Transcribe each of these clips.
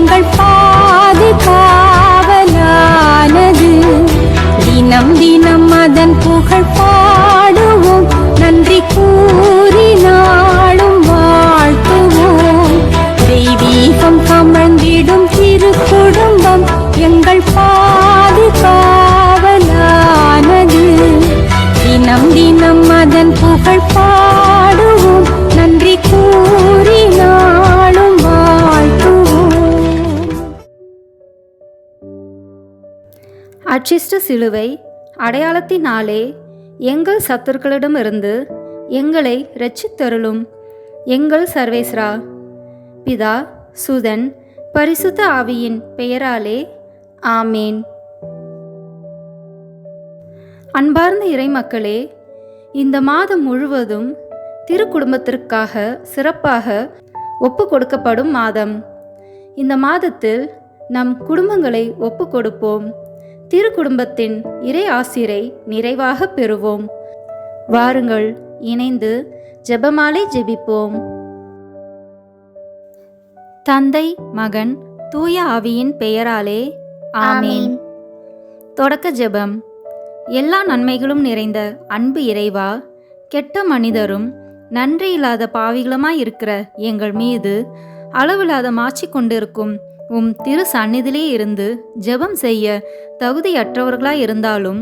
எங்கள் பாதுகாவலானது. தினம் தினம் அதன் புகழ் பாடுவோம், நன்றி கூறி நாளும் வாழ்த்துவோம். தெய்வீகம் கமழ்ந்திடும் திரு குடும்பம் எங்கள் பாதுகாவலானது. தினம் தினம் அதன் புகழ் பாடுவோம், நன்றி கூறி நாளும் வாழ்த்துவோம். அச்சிஷ்ட சிலுவை அடையாளத்தினாலே எங்கள் சத்துருக்களிடமிருந்து எங்களை இரட்சித்தருளும் எங்கள் சர்வேஸ்வரா. பிதா, சுதன், பரிசுத்த ஆவியின் பெயராலே ஆமேன். அன்பார்ந்த இறைமக்களே, இந்த மாதம் முழுவதும் திருக்குடும்பத்திற்காக சிறப்பாக ஒப்பு கொடுக்கப்படும் மாதம். இந்த மாதத்தில் நம் குடும்பங்களை ஒப்பு கொடுப்போம். திருக்குடும்பத்தின் இறை ஆசிரை நிறைவாக பெறுவோம். வாருங்கள், இணைந்து ஜெபமாலை ஜெபிப்போம். தந்தை, மகன், தூய ஆவியின் பெயராலே ஆமேன். தொடக்க ஜெபம். எல்லா நன்மைகளும் நிறைந்த அன்பு இறைவா, கெட்ட மனிதரும் நன்றி இல்லாத பாவிகளுமாயிருக்கிற எங்கள் மீது அளவில்லாத மாட்சி கொண்டிருக்கும் உம் திரு சந்நிதியிலே இருந்து ஜெபம் செய்ய தகுதியற்றவர்களாய் இருந்தாலும்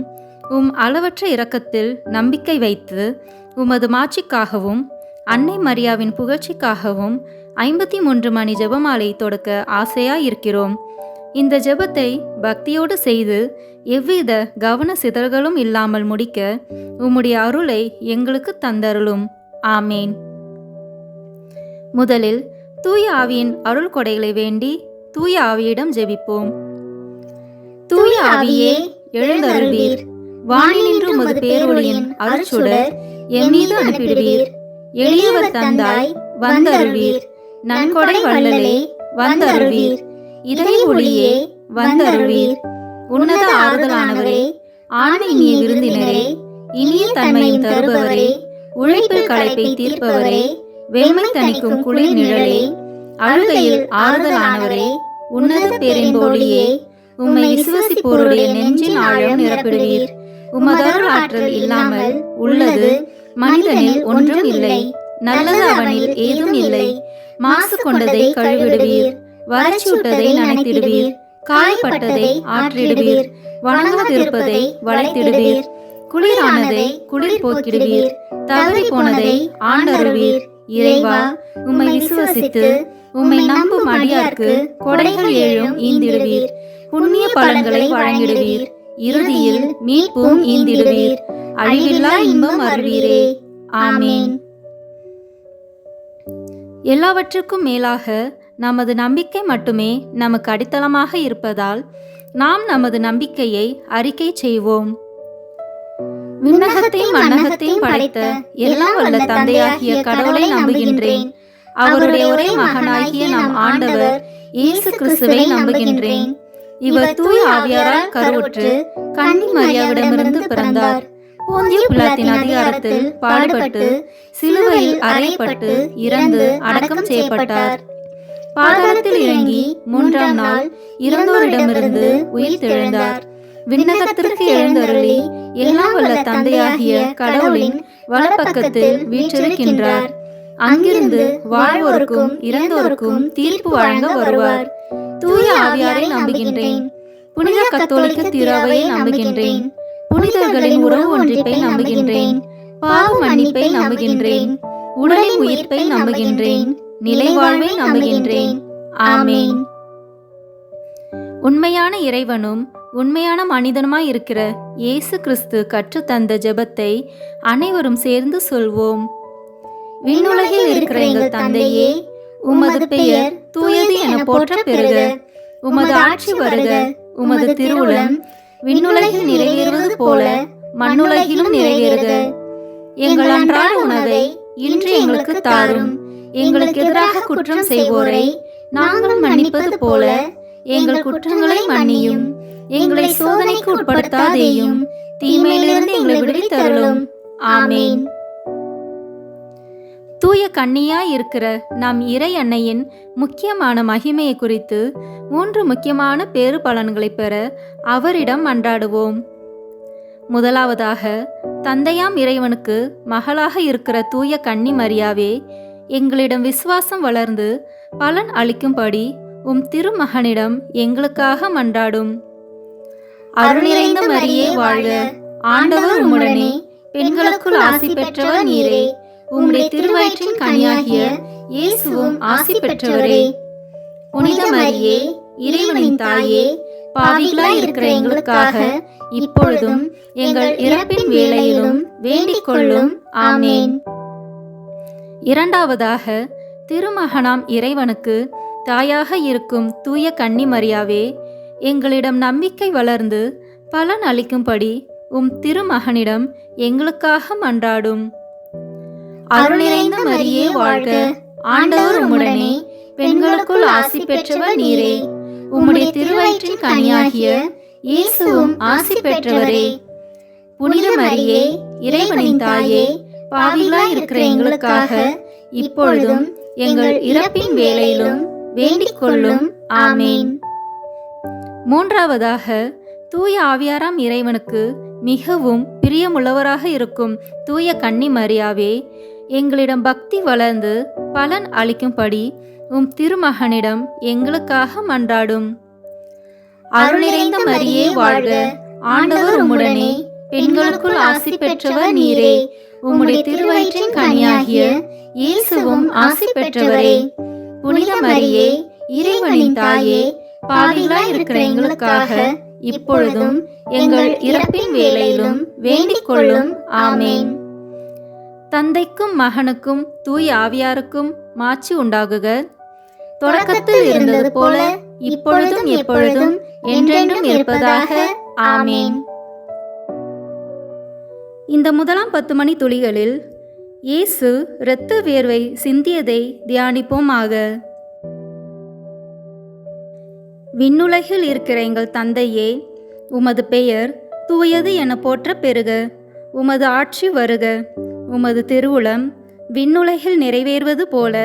உம் அளவற்ற இரக்கத்தில் நம்பிக்கை வைத்து உமது மாட்சிக்காகவும் அன்னை மரியாவின் புகழ்ச்சிக்காகவும் 53 மணி ஜெபமாலை தொடக்க ஆசையாயிருக்கிறோம். இந்த ஜெபத்தை பக்தியோடு செய்து எவ்வித கவன சிதறல்களும் இல்லாமல் முடிக்க உம்முடைய அருளை எங்களுக்கு தந்தருளும். ஆமேன். முதலில் தூய ஆவியின் அருள் கொடைகளை வேண்டி தூய ஆவியிடம் ஜெபிப்போம். தூய ஆவியே எழுந்தருள்வீர், வானினின்று உமது பேரொளியின் அருட்சுடர் எம்மீது அனுப்பிடுவீர். எளியவர் தந்தாய் வந்தருள்வீர், நன்கொடை வள்ளலே வந்தருள்வீர், இதய ஒளியே வந்தருள்வீர். உன்னத ஆறுதலானவரே, ஆண்மை இனிய விருந்தினரே, இனிய தன்மையும் தருபவரே, உழைப்பில் களைப்பை தீர்ப்பவரே, வெண்மை தணிக்கும் குளிர் நிழலே, அழுகையில் ஆறுதலானவரே, உன்னத பேரின்பொழியே, உம்மை விசுவசிப்போருடைய நெஞ்சின் ஆழம் நிரப்பிடுவீர். உமதருள் ஆற்றல் இல்லாமல் உள்ளது மனிதனில் ஒன்றும் இல்லை, நல்லது அவனில் ஏதும் இல்லை. மாசு கொண்டதை கழுவிடுவீர், வறட்சியுட்டதை நனைத்திடுவீர், காயப்பட்டதை ஆற்றிடுவீர், வணங்காதிருப்பதை வளைத்திடுவீர், குளிரானதை குளிர் போக்கிடுவீர், தவறி போனதை ஆண்டருள்வீர். இறைவா, உம்மை விசுவசித்து உம்மை நம்பும் அடியார்க்கு கொடைகள் ஏழும் ஈந்திடுவீர், புண்ணிய பலன்களை வழங்கிடுவீர், இறுதியில் மீட்பும் ஈந்திடுவீர், அழிவில்லா இன்பம் அருள்வீரே. ஆமேன். எல்லாவற்றுக்கும் மேலாக நமது நம்பிக்கை மட்டுமே நமக்கு அடித்தளமாக இருப்பதால் நாம் நமது நம்பிக்கையை அறிக்கை செய்வோம். விண்ணகத்தையும் மண்ணகத்தையும் படைத்த எல்லாம் வல்ல தந்தையாகிய கடவுளை நம்புகின்றேன். அவருடைய ஒரே மகனாகிய நம் ஆண்டவர் இயேசு கிறிஸ்துவை நம்புகின்றேன். இவர் தூய ஆவியாரால் கருவுற்று கன்னி மரியாவிடமிருந்து பிறந்தார். போந்திய பிலாத்தின் அதிகாரத்தில் பாடுபட்டு சிலுவையில் அறையப்பட்டு இறந்து அடக்கம் செய்யப்பட்டார். பாதாளத்தில் இறங்கி 3ஆம் நாள் இறந்தோரிடமிருந்து உயிர் தெழுந்தார். விண்ணகத்திற்கு எழுந்தருளி எல்லாம் வல்ல தந்தையாகிய கடவுளின் வலப்பக்கத்தில் வீற்றிருக்கின்றார். அங்கிருந்து வாழ்வோருக்கும் இறந்தோருக்கும் தீர்ப்பு வழங்க வருவார். தூய ஆவியாரை நம்புகின்றேன். புனித கத்தோலிக்க திருவையை நம்புகின்றேன். புனிதர்களின் உறவு ஒன்றிப்பை நம்புகின்றேன். பாவ மன்னிப்பை நம்புகின்றேன். உடலின் உயிர்ப்பை நம்புகின்றேன். நிலை வாழ்வை நம்புகின்றேன். ஆமேன். உண்மையான இறைவனும் உண்மையான மனிதனுமாய் இருக்கிற இயேசு கிறிஸ்து கற்றுத்தந்த ஜெபத்தை அனைவரும் சேர்ந்து சொல்வோம். விண்ணுலகில் இருக்கிற எங்கள் தந்தையே, உமது பெயர் தூயது என போற்ற பெறுக. உமது ஆட்சி வருக. உமது திருவுளம் விண்ணுலகில் நிறைவேறுவது போல மண்ணுலகிலும் நிறைவேறுக. எங்கள் அன்றாட உணவை இன்று எங்களுக்கு தாரும். எங்களுக்கு எதிராக குற்றம் செய்வோரை நாங்கள் மன்னிப்பது போல எங்கள் குற்றங்களை மன்னியும். எங்களை சோதனைக்கு உட்படுத்தாதேயும், தீமையிலிருந்து எங்களை விடுவித்தருளும். ஆமேன். தூய கன்னியாய் இருக்கிற நம் இறை அன்னையின் முக்கியமான மகிமையை குறித்து 3 முக்கியமான பேறு பலன்களை பெற அவரிடம் மன்றாடுவோம். முதலாவதாக, தந்தையாம் இறைவனுக்கு மகளாக இருக்கிற தூய கன்னி மரியாவே, எங்களிடம் விசுவாசம் வளர்ந்து பலன் அளிக்கும்படி உம் திருமகனிடம் எங்களுக்காக மன்றாடும். அருள் நிறைந்த மரியே வாழ்க, ஆண்டவர் உம்முடனே, பெண்களுக்குள் ஆசி பெற்றவர் நீரே, உம்முடைய திருவயிற்றின் கனியாகிய இயேசுவும் ஆசி பெற்றவரே. புனித மரியே, இறைவனின் தாயே, பாவிகளாய் இருக்கிற எங்களுக்காக இப்பொழுதும் எங்கள் இறப்பின் வேளையிலும் வேண்டிக் கொள்ளும். ஆமேன். இரண்டாவதாக, திருமகனாம் இறைவனுக்கு தாயாக இருக்கும் தூய கன்னி மரியாவே, எங்களிடம் நம்பிக்கை வளர்ந்து பலன் அளிக்கும்படி உம் திருமகனிடம் எங்களுக்காக மன்றாடும். அருள் நிறைந்த மரியே வாழ்க, ஆண்டவர் உம்முடனே, பெண்களுக்குள் ஆசி பெற்றவர் நீரே, உம்முடைய திருவயிற்றின் கனியாகிய இயேசுவும் ஆசி பெற்றவரே. புனித மரியே, இறைவனின் தாயே, பாவிகளாய் இருக்கிற எங்களுக்காக இப்பொழுதும் எங்கள் இறப்பின் வேளையிலும் வேண்டிக் கொள்ளும். ஆமேன். மூன்றாவதாக, தூய ஆவியாராம் இறைவனுக்கு மிகவும் பிரியமுள்ளவராக இருக்கும் தூய கன்னி மரியாவே, எங்களிடம் பக்தி வளர்ந்து பலன் அளிக்கும்படி உம் திருமகனிடம் எங்களுக்காக மன்றாடும். அருள் நிறைந்த மரியே வாழ்க, ஆண்டவர் உம்முடனே, பெண்களுக்குள் ஆசி பெற்றவர் நீரே, உம்முடைய திருவயிற்றின் கனியாகிய இயேசுவும் ஆசி பெற்றவரே. புனித மரியே, இறைவனின் தாயே, பாவிகளாய் இருக்கிற எங்களுக்காக இப்பொழுதும் எங்கள் இறப்பின் வேளையிலும் வேண்டிக் கொள்ளும். ஆமேன். தந்தைக்கும் மகனுக்கும் தூய ஆவியாருக்கும் மாட்சி உண்டாகுக. தொடக்கத்தில் இருந்தது போல இப்பொழுதும் எப்பொழுதும் என்றென்றும் இருப்பதாக. ஆமேன். இந்த முதலாம் 10 மணி துளிகளில் இயேசு இரத்த வேர்வை சிந்தியதை தியானிப்போமாக. விண்ணுலகில் இருக்கிற எங்கள் தந்தையே, உமது பெயர் தூயது என போற்ற பெறுக. உமது ஆட்சி வருக. உமது திருவுளம் விண்ணுலகில் நிறைவேறுவது போல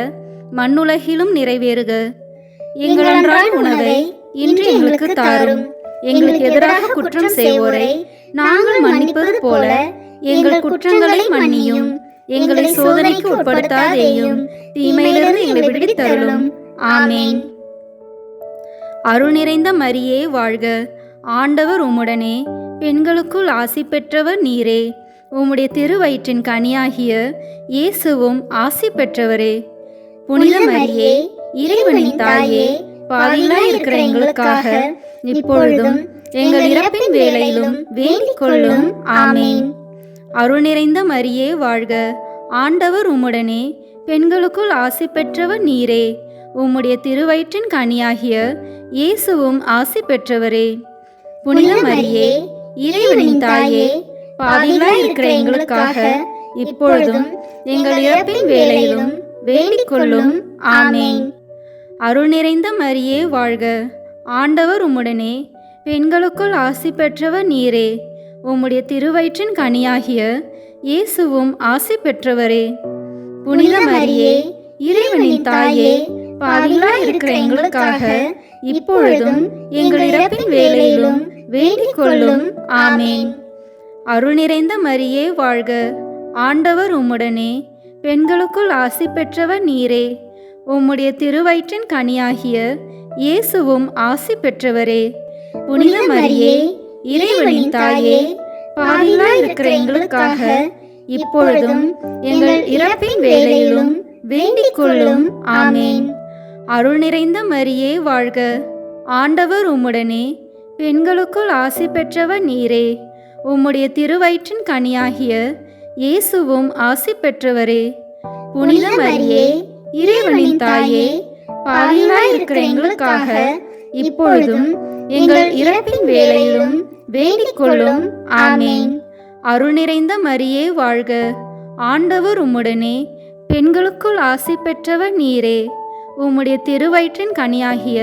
மண்ணுலகிலும் நிறைவேறுக. எங்கள் அன்றாட உணவை இன்று எங்களுக்கு தாரும். எங்களுக்கு எதிராக குற்றம் செய்வோரை நாங்கள் மன்னிப்பது போல எங்கள் குற்றங்களை மன்னியும். எங்களை சோதனைக்கு உட்படுத்தாதேயும், தீமையிலிருந்து எங்களை விடுவித்தருளும். ஆமேன். அருள் நிறைந்த மரியே வாழ்க, ஆண்டவர் உம்முடனே, பெண்களுக்குள் ஆசி பெற்றவர் நீரே, உம்முடைய திருவயிற்றின் கனியாகிய இயேசுவும் ஆசி பெற்றவரே. புனித மரியே, இறைவனின் தாயே, பாவிகளாய் இருக்கிற எங்களுக்காக இப்பொழுதும் எங்கள் இறப்பின் வேளையிலும் வேண்டிக் கொள்ளும். ஆமேன். அருள் நிறைந்த மரியே வாழ்க, ஆண்டவர் உம்முடனே, பெண்களுக்குள் ஆசி பெற்றவர் நீரே, உம்முடைய திருவயிற்றின் கனியாகிய இயேசுவும் ஆசி பெற்றவரே. புனித மரியே, இறைவனின் தாயே, பாவிகளாய் இருக்கிற எங்களுக்காக இப்பொழுதும் எங்கள் இறப்பின் வேளையிலும் வேண்டிக் கொள்ளும். ஆமேன். அருள் நிறைந்த மரியே வாழ்க, ஆண்டவர் உம்முடனே, பெண்களுக்குள் ஆசி பெற்றவர் நீரே, உம்முடைய திருவயிற்றின் கனியாகிய இயேசுவும் ஆசி பெற்றவரே. புனித மரியே, இறைவனின் தாயே, பாவிகளாய் இருக்கிற எங்களுக்காக இப்பொழுதும் எங்கள் இறப்பின் வேளையிலும் வேண்டிக் கொள்ளும். ஆமேன். அருள் நிறைந்த மரியே வாழ்க, ஆண்டவர் உம்முடனே, பெண்களுக்குள் ஆசி பெற்றவர் நீரே, உம்முடைய திருவயிற்றின் கனியாகிய இயேசுவும் ஆசி பெற்றவரே. புனித மரியே, இறைவனின் தாயே, பாவிகளாய் இருக்கிற எங்களுக்காக இப்பொழுதும் எங்கள் இறப்பின் வேளையிலும் வேண்டிக் கொள்ளும். ஆமேன். அருள் நிறைந்த மரியே வாழ்க, ஆண்டவர் உம்முடனே, பெண்களுக்குள் ஆசி பெற்றவர் நீரே, உம்முடைய திருவயிற்றின் கனியாகிய இயேசுவும் ஆசி பெற்றவரே. புனித மரியே, இறைவனின் தாயே, பாவிகளாய் இருக்கிற எங்களுக்காக இப்பொழுதும் எங்கள் இறப்பின் வேளையிலும் வேண்டிக் கொள்ளும். ஆமேன். அருள் நிறைந்த மரியே வாழ்க, ஆண்டவர் உம்முடனே, பெண்களுக்குள் ஆசி பெற்றவர் நீரே, உம்முடைய திருவயிற்றின் கனியாகிய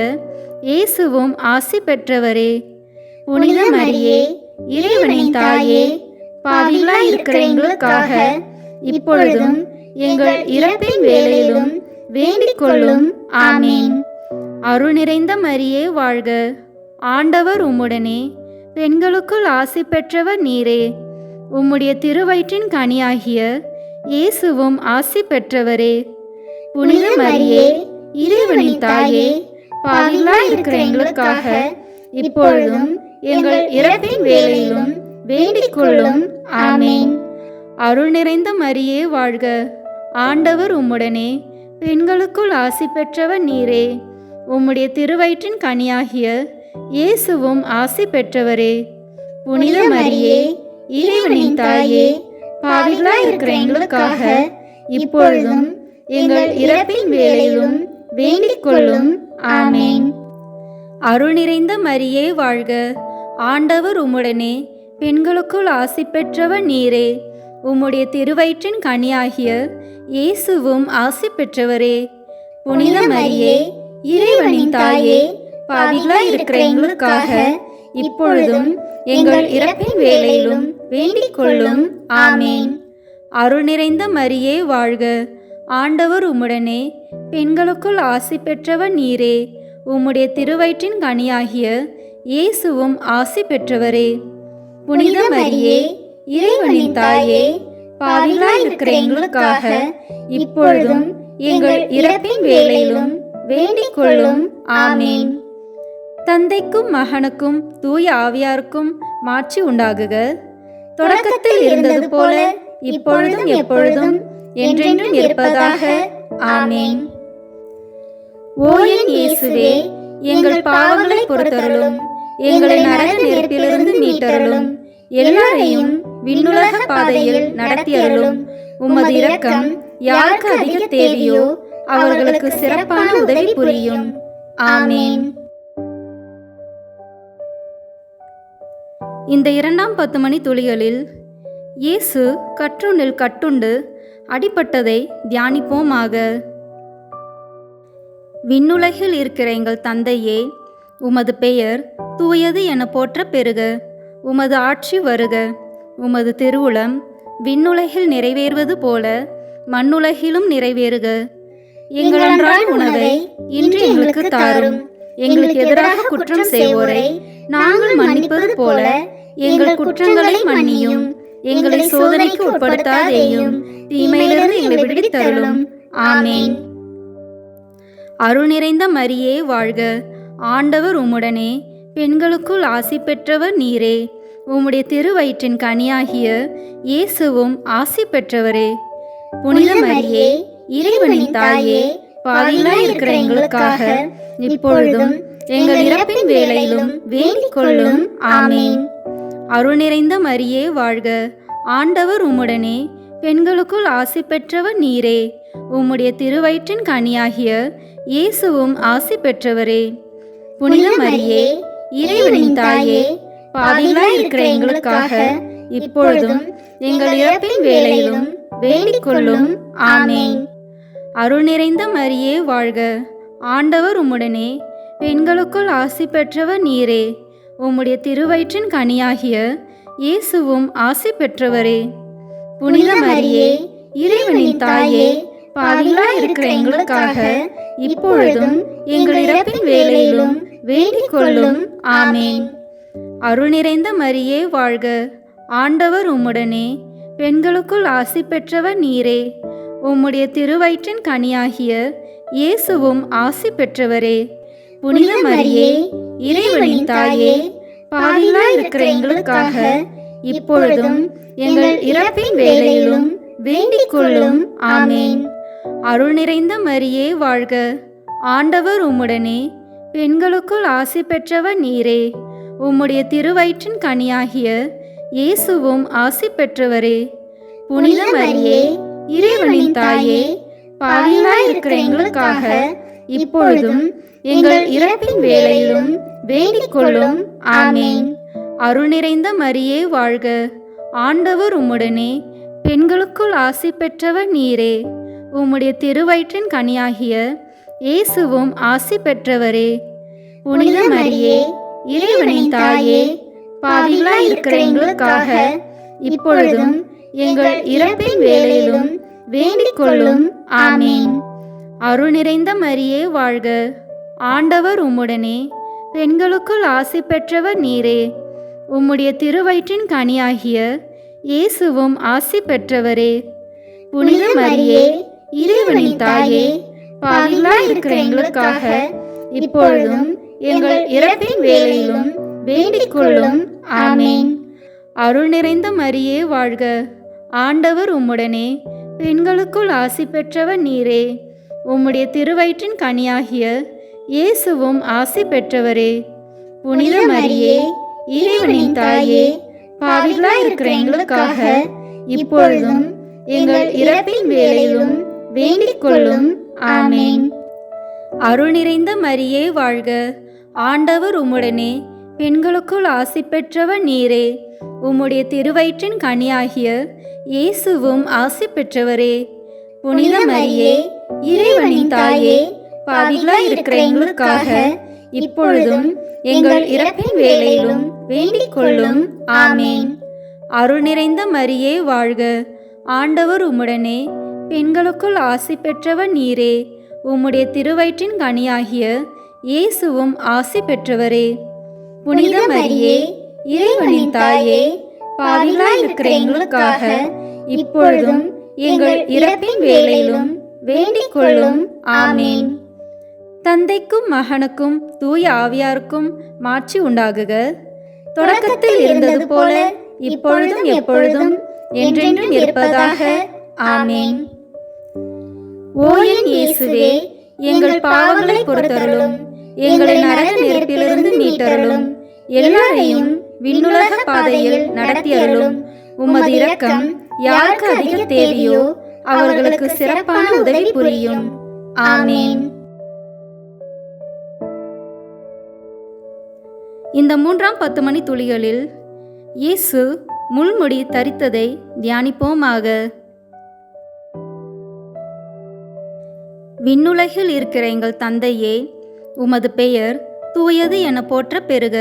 இயேசுவும் ஆசி பெற்றவரே. புனித மரியே, இறைவனின் தாயே, பாவிகளாய் இருக்கிற எங்களுக்காக இப்பொழுதும் எங்கள் இறப்பின் வேளையிலும் வேண்டிக் கொள்ளும். ஆமேன். அருள் நிறைந்த மரியே வாழ்க, ஆண்டவர் உம்முடனே, பெண்களுக்குள் ஆசி பெற்றவர் நீரே. உம்முடைய திருவயிற்றின் கனியாகிய இயேசுவும் ஆசி பெற்றவரே. புனித மரியே, இறைவனின் தாயே, பாவிகளாய் இருக்கிற எங்களுக்காக இப்பொழுதும் எங்கள் இறப்பின் வேளையிலும் வேண்டிக் கொள்ளும். ஆமேன். அருள் நிறைந்த மரியே வாழ்க, ஆண்டவர் உம்முடனே, பெண்களுக்குள் ஆசி பெற்றவர் நீரே. உம்முடைய திருவயிற்றின் கனியாகிய இயேசுவும் ஆசி பெற்றவரே. புனித மரியே, இறைவனின் தாயே, பாவிகளாய் இருக்கிற எங்களுக்காக இப்பொழுதும் எங்கள் இறப்பின் வேளையிலும் வேண்டிக் கொள்ளும். ஆமேன். அருள் நிறைந்த மரியே வாழ்க, ஆண்டவர் உம்முடனே, பெண்களுக்குள் ஆசி பெற்றவர் நீரே. உம்முடைய திருவயிற்றின் கனியாகிய இயேசுவும் ஆசி பெற்றவரே. புனித மரியே, இறைவனின் தாயே, பாவிகளாய் இருக்கிற எங்களுக்காக இப்பொழுதும் எங்கள் இறப்பின் வேளையிலும் வேண்டிக் கொள்ளும். ஆமேன். அருள் நிறைந்த மரியே வாழ்க, ஆண்டவர் உம்முடனே, பெண்களுக்குள் ஆசி பெற்றவர் நீரே. உம்முடைய திருவயிற்றின் கனியாகிய இயேசுவும் ஆசி பெற்றவரே. புனித மரியே, இறைவனின் தாயே, பாவிகளாய் இருக்கிற எங்களுக்காக இப்பொழுதும் எங்கள் இறப்பின் வேளையிலும் வேண்டிக் கொள்ளும். ஆமேன். தந்தைக்கும் மகனுக்கும் தூய ஆவியாருக்கும் மாட்சி உண்டாகுக. தொடக்கத்தில் இருந்தது போல இப்பொழுதும் எப்பொழுதும் என்றென்றும் இருப்பதாக. ஆமேன். ஓ என் இயேசுவே, எங்கள் பாவங்களை பொறுத்தருளும், எங்களை நரக நெருப்பிலிருந்து மீட்டருளும், எல்லாரையும் விண்ணுலக பாதையில் நடத்தியருளும். உமது இரக்கம் யாருக்கு அதிக தேவையோ அவர்களுக்கு சிறப்பான உதவி புரியும். ஆமேன். இந்த 2ஆம் 10 மணி துளிகளில் இயேசு கற்றொன்றில் கட்டுண்டு அடிபட்டதை தியானிப்போமாக. விண்ணுலகில் இருக்கிற எங்கள் தந்தையே, உமது பெயர் தூயது என போற்ற பெறுக. உமது ஆட்சி வருக. உமது திருவுளம் விண்ணுலகில் நிறைவேறுவது போல மண்ணுலகிலும் நிறைவேறுக. எங்கள் அன்றாட உணவை இன்று எங்களுக்கு தாரும். எங்களுக்கு எதிராக குற்றம் செய்வோரை நாங்கள் மன்னிப்பது போல எங்கள் குற்றங்களை மன்னியும். எங்களை சோதனைக்கு உட்படுத்தாதேயும், தீமையிலிருந்து எங்களை விடுவித்தருளும். ஆமேன். அருள் நிறைந்த மரியே வாழ்க, ஆண்டவர் உம்முடனே, பெண்களுக்குள் ஆசி பெற்றவர் நீரே. உம்முடைய திருவயிற்றின் கனியாகிய இயேசுவும் ஆசி பெற்றவரே. புனித மரியே, இறைவனின் தாயே, பாவிகளாய் இருக்கிற எங்களுக்காக இப்பொழுதும் எங்கள் இறப்பின் வேளையிலும் வேண்டிக் கொள்ளும். ஆமேன். அருள் நிறைந்த மரியே வாழ்க, ஆண்டவர் உம்முடனே, பெண்களுக்குள் ஆசி பெற்றவர் நீரே. உம்முடைய திருவயிற்றின் கனியாகிய இயேசுவும் ஆசி பெற்றவரே. புனித மரியே, இறைவனின் தாயே, பாவிகளாய் இருக்கிற எங்களுக்காக இப்பொழுதும் எங்கள் இறப்பின் வேளையிலும் வேண்டிக் கொள்ளும். ஆமேன். அருள் நிறைந்த மரியே வாழ்க, ஆண்டவர் உம்முடனே, பெண்களுக்குள் ஆசி பெற்றவர் நீரே. உம்முடைய திருவயிற்றின் கனியாகிய இயேசுவும் ஆசி பெற்றவரே. புனித மரியே, இறைவனின் தாயே, பாவிகளாய் இருக்கிற எங்களுக்காக இப்பொழுதும் எங்கள் இறப்பின் வேளையிலும் வேண்டிக் கொள்ளும். ஆமேன். அருள் நிறைந்த மரியே வாழ்க, ஆண்டவர் உம்முடனே, பெண்களுக்குள் ஆசி பெற்றவர் நீரே. உம்முடைய திருவயிற்றின் கனியாகிய இயேசுவும் ஆசி பெற்றவரே. புனித மரியே, இறைவனின் தாயே, பாவிகளாய் இருக்கிற எங்களுக்காக இப்பொழுதும் எங்கள் இறப்பின் வேளையிலும் வேண்டிக் கொள்ளும். ஆமேன். அருள் நிறைந்த மரியே வாழ்க, ஆண்டவர் உம்முடனே, பெண்களுக்குள் ஆசி பெற்றவர் நீரே. உம்முடைய திருவயிற்றின் கனியாகிய இயேசுவும் ஆசி பெற்றவரே. புனித மரியே, இறைவனின் தாயே, பாவிகளாய் இருக்கிற எங்களுக்காக இப்பொழுதும் எங்கள் இறப்பின் வேளையிலும் வேண்டிக் கொள்ளும். ஆமேன். அருள் நிறைந்த மரியே வாழ்க, ஆண்டவர் உம்முடனே, பெண்களுக்குள் ஆசி பெற்றவர் நீரே. உம்முடைய திருவயிற்றின் கனியாகிய இயேசுவும் ஆசி பெற்றவரே. புனித மரியே, இறைவனின் தாயே, பாவிகளாய் இருக்கிற எங்களுக்காக இப்பொழுதும் எங்கள் இறப்பின் வேளையிலும் வேண்டிக் கொள்ளும். ஆமேன். அருள் நிறைந்த மரியே வாழ்க, ஆண்டவர் உம்முடனே, பெண்களுக்குள் ஆசி பெற்றவர் நீரே. உம்முடைய திருவயிற்றின் கனியாகிய இயேசுவும் ஆசி பெற்றவரே. புனித மரியே, இறைவனின் தாயே, பாவிகளாய் இருக்கிற எங்களுக்காக இப்பொழுதும் எங்கள் இறப்பின் வேளையிலும் வேண்டிக் கொள்ளும். ஆமேன். அருள் நிறைந்த மரியே வாழ்க, ஆண்டவர் உம்முடனே, பெண்களுக்குள் ஆசி பெற்றவர் நீரே. உம்முடைய திருவயிற்றின் கனியாகிய இயேசுவும் ஆசி பெற்றவரே. புனித மரியே, இறைவனின் தாயே, பாவிகளாய் இருக்கிற எங்களுக்காக இப்பொழுதும் எங்கள் இறப்பின் வேளையிலும் வேண்டிக் கொள்ளும். ஆமேன். அருள் நிறைந்த மரியே வாழ்க, ஆண்டவர் உம்முடனே, பெண்களுக்குள் ஆசி பெற்றவர் நீரே. உம்முடைய திருவயிற்றின் கனியாகிய இயேசுவும் ஆசி பெற்றவரே. புனித மரியே, இறைவனின் தாயே, பாவிகளாய் இருக்கிற எங்களுக்காக இப்பொழுதும் எங்கள் இறப்பின் வேளையிலும் வேண்டிக் கொள்ளும். ஆமேன். அருள் நிறைந்த மரியே வாழ்க, ஆண்டவர் உம்முடனே, பெண்களுக்குள் ஆசி பெற்றவர் நீரே. உம்முடைய திருவயிற்றின் கனியாகிய இயேசுவும் ஆசி பெற்றவரே. புனித மரியே, இறைவனின் தாயே, பாவிகளாய் இருக்கிற எங்களுக்காக இப்பொழுதும் எங்கள் இறப்பின் வேளையிலும் வேண்டிக் கொள்ளும். ஆமேன். தந்தைக்கும் மகனுக்கும் தூய ஆவியாருக்கும் மாட்சி உண்டாகுக. தொடக்கத்தில் இருந்தது போல இப்பொழுதும் எப்பொழுதும் என்றென்றும் இருப்பதாக. ஆமேன். ஓ என் இயேசுவே, எங்கள் பாவங்களை பொறுத்தருளும், எங்களை நரக நெருப்பிலிருந்து மீட்டருளும், எல்லாரையும் விண்ணுலக பாதையில் நடத்தியருளும். உமது இரக்கம் யாருக்கு அதிக தேவையோ அவர்களுக்கு சிறப்பான உதவி புரியும். ஆமேன். இந்த 3ஆம் 10 மணி துளிகளில் இயேசு முள்முடி தரித்ததை தியானிப்போமாக. விண்ணுலகில் இருக்கிற எங்கள் தந்தையே, உமது பெயர் தூயது என போற்ற பெறுக.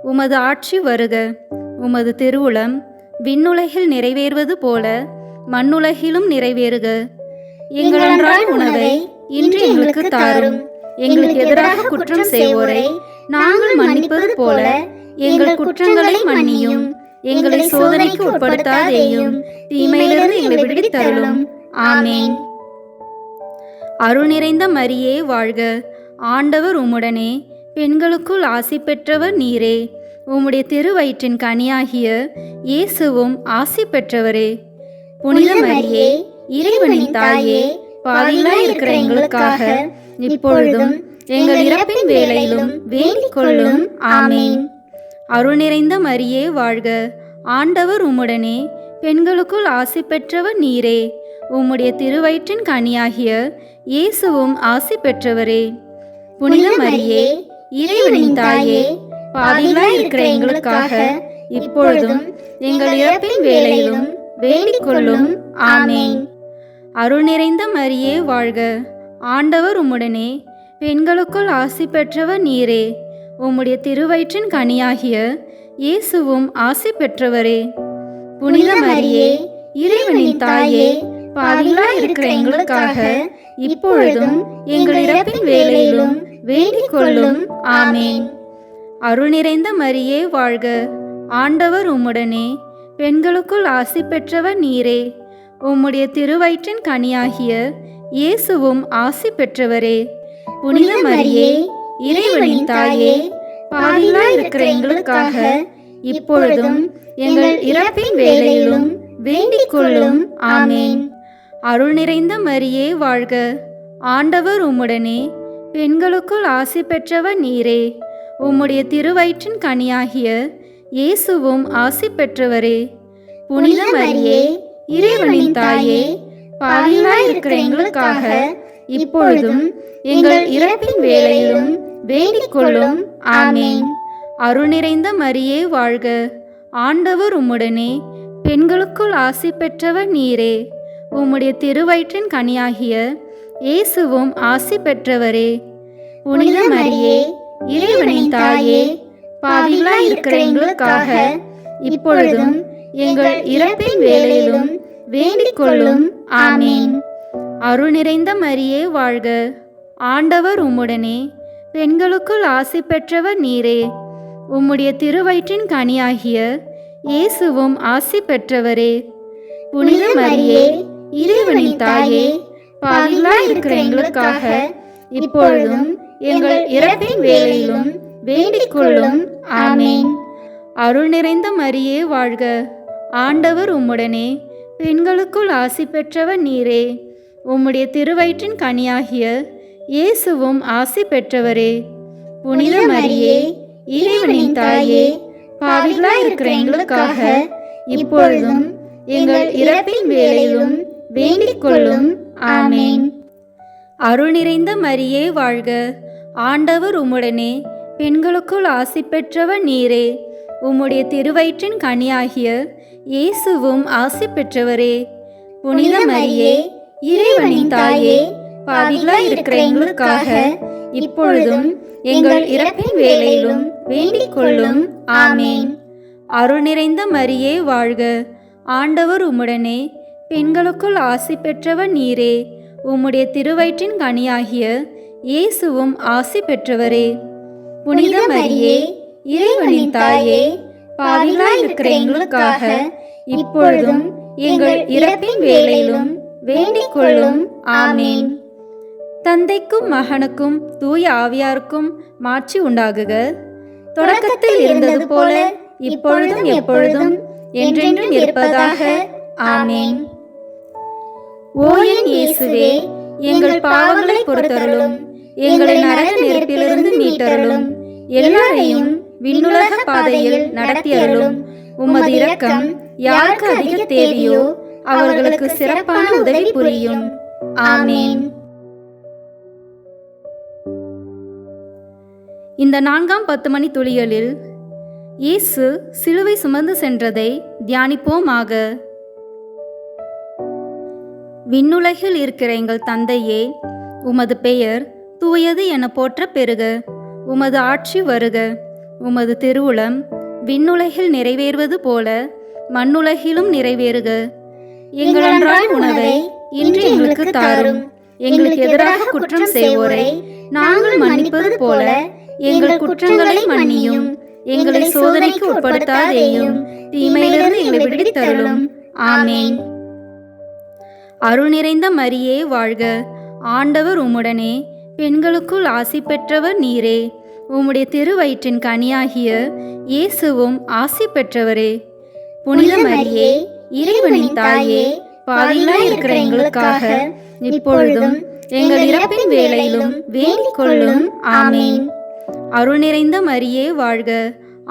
உமது ஆட்சி வருக. உமது திருவுளம் விண்ணுலகில் நிறைவேறுவது போல மண்ணுலகிலும் நிறைவேறுக. எங்கள் அன்றாட உணவை இன்று எங்களுக்கு தாரும். எங்களுக்கு எதிராக குற்றம் செய்வோரை நாங்கள் மன்னிப்பது போல எங்கள் குற்றங்களை மன்னியும். எங்களை சோதனைக்கு உட்படுத்தாதேயும், தீமையிலிருந்து எங்களை விடுவித்தருளும். ஆமேன். அருள் நிறைந்த மரியே வாழ்க, ஆண்டவர் உம்முடனே, பெண்களுக்குள் ஆசி பெற்றவர் நீரே. உம்முடைய திருவயிற்றின் கனியாகிய இயேசுவும் ஆசி பெற்றவரே. புனித மரியே, இறைவனின் தாயே, பாவிகளாய் இருக்கிற எங்களுக்காக இப்பொழுதும் எங்கள் இறப்பின் வேளையிலும் வேண்டிக் கொள்ளும். ஆமேன். அருள் நிறைந்த மரியே வாழ்க, ஆண்டவர் உம்முடனே, பெண்களுக்குள் ஆசி பெற்றவர் நீரே. உம்முடைய திருவயிற்றின் கனியாகிய இயேசுவும் ஆசி பெற்றவரே. புனித மரியே, இறைவனின் தாயே, பாவிகளாய் இருக்கிற எங்களுக்காக இப்பொழுதும் எங்கள் இறப்பின் வேளையிலும் வேண்டிக் கொள்ளும். ஆமேன். அருள் நிறைந்த மரியே வாழ்க, ஆண்டவர் உம்முடனே, பெண்களுக்குள் ஆசி பெற்றவர் நீரே. உம்முடைய திருவயிற்றின் கனியாகிய இயேசுவும் ஆசி பெற்றவரே. புனித மரியே, இறைவனின் தாயே, பாவிகளாய் இருக்கிற எங்களுக்காக இப்பொழுதும் எங்கள் இறப்பின் வேளையிலும் வேண்டிக் கொள்ளும். ஆமேன். அருள் நிறைந்த மரியே வாழ்க, ஆண்டவர் உம்முடனே, பெண்களுக்குள் ஆசி பெற்றவர் நீரே. உம்முடைய திருவயிற்றின் கனியாகிய இயேசுவும் ஆசி பெற்றவரே. புனித மரியே, இறைவனின் தாயே, பாவிகளாய் இருக்கிற எங்களுக்காக இப்பொழுதும் எங்கள் இறப்பின் வேளையிலும் வேண்டிக் கொள்ளும். ஆமேன். அருள் நிறைந்த மரியே வாழ்க, ஆண்டவர் உம்முடனே, பெண்களுக்குள் ஆசி பெற்றவர் நீரே. உம்முடைய திருவயிற்றின் கனியாகிய இயேசுவும் ஆசி பெற்றவரே. புனித மரியே, இறைவனின் தாயே, பாவிகளாய் இருக்கிற எங்களுக்காக இப்பொழுதும் எங்கள் இறப்பின் வேளையிலும் வேண்டிக் கொள்ளும். ஆமேன். அருள் நிறைந்த மரியே வாழ்க, ஆண்டவர் உம்முடனே, பெண்களுக்குள் ஆசி பெற்றவர் நீரே. உம்முடைய திருவயிற்றின் கனியாகிய இயேசுவும் ஆசி பெற்றவரே. புனித மரியே, இறைவனின் தாயே, பாவிகளாய் இருக்கிற எங்களுக்காக இப்பொழுதும் எங்கள் இறப்பின் வேளையிலும் வேண்டிக் கொள்ளும். ஆமேன். அருள் நிறைந்த மரியே வாழ்க, ஆண்டவர் உம்முடனே, பெண்களுக்குள் ஆசி பெற்றவர் நீரே. உம்முடைய திருவயிற்றின் கனியாகிய இயேசுவும் ஆசி பெற்றவரே. புனித மரியே, இறைவனின் தாயே, பாவிகளாய் இருக்கிற எங்களுக்காக இப்பொழுதும் எங்கள் இறப்பின் வேளையிலும் வேண்டிக் கொள்ளும். ஆமேன். அருள் நிறைந்த மரியே வாழ்க, ஆண்டவர் உம்முடனே, பெண்களுக்குள் ஆசி பெற்றவர் நீரே. உம்முடைய திருவயிற்றின் கனியாகிய இயேசுவும் ஆசி பெற்றவரே. புனித மரியே, இறைவனின் தாயே, பாவிகளாய் இருக்கிற எங்களுக்காக இப்பொழுதும் எங்கள் இறப்பின் வேளையிலும் வேண்டிக் கொள்ளும். ஆமேன். அருள் நிறைந்த மரியே வாழ்க, ஆண்டவர் உம்முடனே, பெண்களுக்குள் ஆசி பெற்றவர் நீரே. உம்முடைய திருவயிற்றின் கனியாகிய இயேசுவும் ஆசி பெற்றவரே. புனித மரியே, இறைவனின் தாயே, பாவிகளாய் இருக்கிற எங்களுக்காக இப்பொழுதும் எங்கள் இறப்பின் வேளையிலும் வேண்டிக் கொள்ளும். ஆமேன். அருள் நிறைந்த மரியே வாழ்க, ஆண்டவர் உம்முடனே, பெண்களுக்குள் ஆசி பெற்றவர் நீரே. உம்முடைய திருவயிற்றின் கனியாகிய இயேசுவும் ஆசி பெற்றவரே. புனித மரியே, இறைவனின் தாயே, பாவிகளாய் இருக்கிற எங்களுக்காக இப்பொழுதும் எங்கள் இறப்பின் வேளையிலும் வேண்டிக் கொள்ளும். ஆமேன். தந்தைக்கும் மகனுக்கும் தூய ஆவியாருக்கும் மாட்சி உண்டாகுக. தொடக்கத்தில் இருந்தது போல இப்பொழுதும் எப்பொழுதும் என்றென்றும் இருப்பதாக. ஆமேன். ஓ என் இயேசுவே, எங்கள் பாவங்களை பொறுத்தருளும், எங்களை நரக நெருப்பிலிருந்து மீட்டருளும், எல்லாரையும் விண்ணுலக பாதையில் நடத்தியருளும். உமது இரக்கம் யாருக்கு அதிக தேவையோ அவர்களுக்கு சிறப்பான உதவி புரியும். ஆமேன். இந்த 4ஆம் 10 மணி துளிகளில் இயேசு சிலுவை சுமந்து சென்றதை தியானிப்போமாக. விண்ணுலகில் இருக்கிற எங்கள் தந்தையே, உமது பெயர் தூயது என போற்ற பெறுக. உமது ஆட்சி வருக. உமது திருவுளம் விண்ணுலகில் நிறைவேறுவது போல மண்ணுலகிலும் நிறைவேறுக. எங்கள் அன்றாட உணவை இன்று எங்களுக்கு தாரும். எங்களுக்கு எதிராக குற்றம் செய்வோரை நாங்கள் மன்னிப்பது போல எங்கள் குற்றங்களை மன்னியும். எங்களை சோதனைக்கு உட்படுத்தாதேயும், தீமையிலிருந்து எங்களை விடுவித்தருளும். ஆமேன். அருள் நிறைந்த மரியே வாழ்க, ஆண்டவர் உம்முடனே, பெண்களுக்குள் ஆசி பெற்றவர் நீரே. உம்முடைய திருவயிற்றின் கனியாகிய இயேசுவும் ஆசி பெற்றவரே. புனித மரியே, இறைவனின் தாயே, பாவிகளாய் இருக்கிற எங்களுக்காக இப்பொழுதும் எங்கள் இறப்பின் வேளையிலும் வேண்டிக் கொள்ளும். ஆமேன். அருள் நிறைந்த மரியே வாழ்க,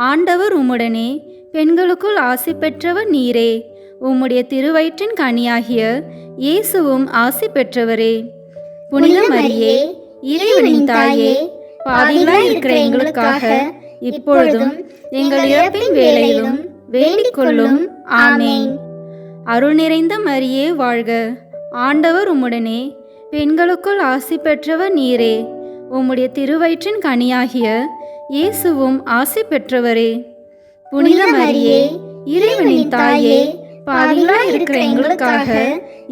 ஆண்டவர் உம்முடனே, பெண்களுக்குள் ஆசி பெற்றவர் நீரே. உம்முடைய திருவயிற்றின் கனியாகிய இயேசுவும் ஆசி பெற்றவரே. புனித மரியே, இறைவனின் தாயே, பாவிகளாய் இருக்கிற எங்களுக்காக இப்பொழுதும் எங்கள் இறப்பின் வேளையிலும் வேண்டிக் கொள்ளும். ஆமேன். அருள் நிறைந்த மரியே வாழ்க, ஆண்டவர் உம்முடனே, பெண்களுக்குள் ஆசி பெற்றவர் நீரே. உம்முடைய திருவயிற்றின் கனியாகிய இயேசுவும் ஆசி பெற்றவரே. புனித மரியே, இறைவனின் தாயே, பாவிகளாய் இருக்கிற எங்களுக்காக